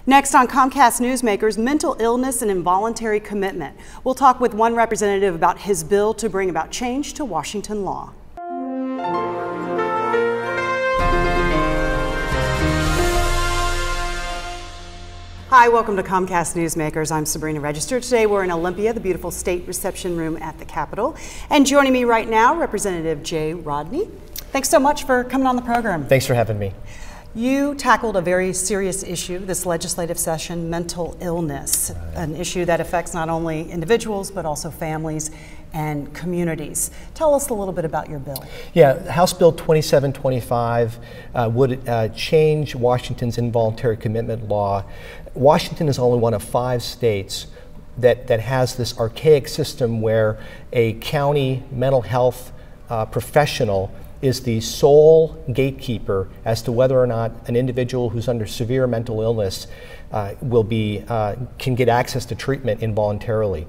Next on Comcast Newsmakers, mental illness and involuntary commitment. We'll talk with one representative about his bill to bring about change to Washington law. Hi, welcome to Comcast Newsmakers. I'm Sabrina Register. Today we're in Olympia, the beautiful state reception room at the Capitol. And joining me right now, Representative Jay-Rodne. Thanks so much for coming on the program. Thanks for having me. You tackled a very serious issue this legislative session, mental illness, an issue that affects not only individuals but also families and communities. Tell us a little bit about your bill. Yeah, House Bill 2725 would change Washington's involuntary commitment law. Washington is only one of 5 states that has this archaic system where a county mental health professional is the sole gatekeeper as to whether or not an individual who's under severe mental illness can get access to treatment involuntarily.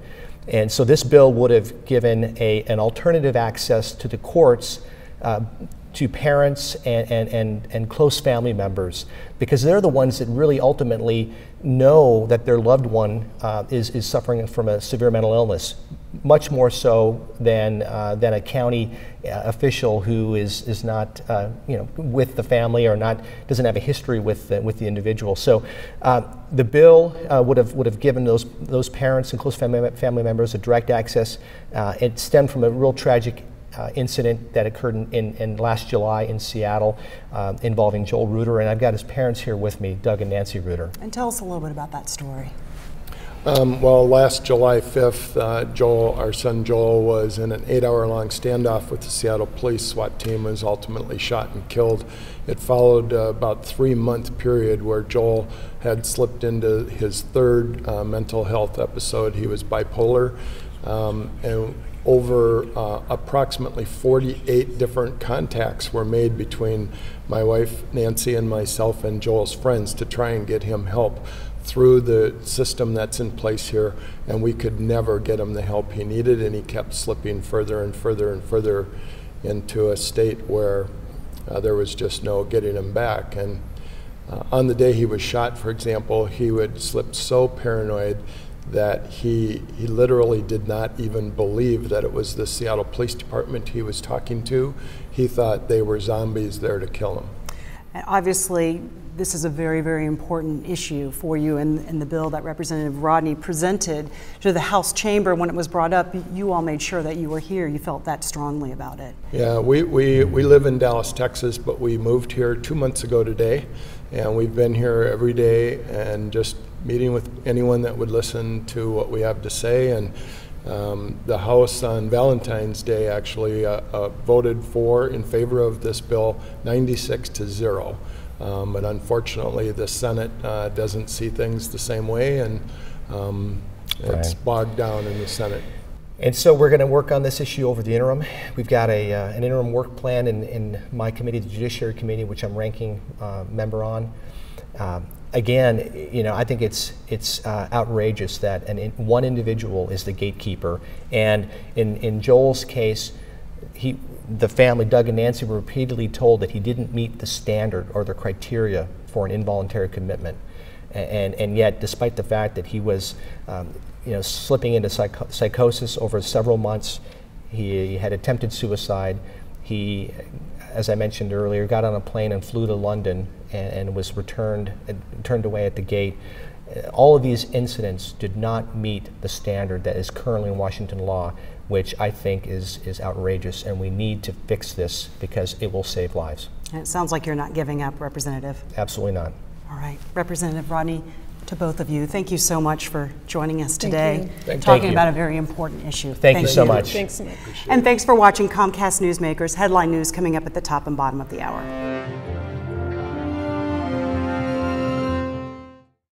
And so this bill would have given an alternative access to the courts to parents and close family members, because they're the ones that really ultimately know that their loved one is suffering from a severe mental illness, much more so than a county official who is not with the family or doesn't have a history with the individual. So the bill would have given those parents and close family members a direct access. It stemmed from a real tragic incident that occurred in last July in Seattle involving Joel Reuter, and I've got his parents here with me, Doug and Nancy Reuter. And tell us a little bit about that story. Well, last July 5th, our son Joel was in an 8-hour-long standoff with the Seattle police. SWAT team was ultimately shot and killed. It followed about 3-month period where Joel had slipped into his 3rd mental health episode. He was bipolar, and over approximately 48 different contacts were made between my wife Nancy and myself and Joel's friends to try and get him help through the system that's in place here, and we could never get him the help he needed, and he kept slipping further and further and further into a state where there was just no getting him back. And on the day he was shot, for example, he would slip so paranoid that he literally did not even believe that it was the Seattle Police Department he was talking to. He thought they were zombies there to kill him. And obviously, this is a very, very important issue for you, and the bill that Representative Rodney presented to the House chamber when it was brought up, you all made sure that you were here. You felt that strongly about it. Yeah, we live in Dallas, Texas, but we moved here 2 months ago today, and we've been here every day and just meeting with anyone that would listen to what we have to say. And the House on Valentine's Day actually voted in favor of this bill 96-0. But unfortunately, the Senate doesn't see things the same way, and it's bogged down in the Senate. And so we're going to work on this issue over the interim. We've got an interim work plan in my committee, the Judiciary Committee, which I'm ranking member on. Again, I think it's outrageous that one individual is the gatekeeper, and in Joel's case, the family, Doug and Nancy, were repeatedly told that he didn't meet the standard or the criteria for an involuntary commitment, and yet, despite the fact that he was, slipping into psychosis over several months, he had attempted suicide. He, as I mentioned earlier, got on a plane and flew to London and was turned away at the gate. All of these incidents did not meet the standard that is currently in Washington law, which I think is outrageous, and we need to fix this because it will save lives. And it sounds like you're not giving up, Representative. Absolutely not. All right, Representative Rodney, to both of you, thank you so much for joining us today, talking about a very important issue. Thank you so much. Thanks so much. And thanks for watching Comcast Newsmakers. Headline news coming up at the top and bottom of the hour.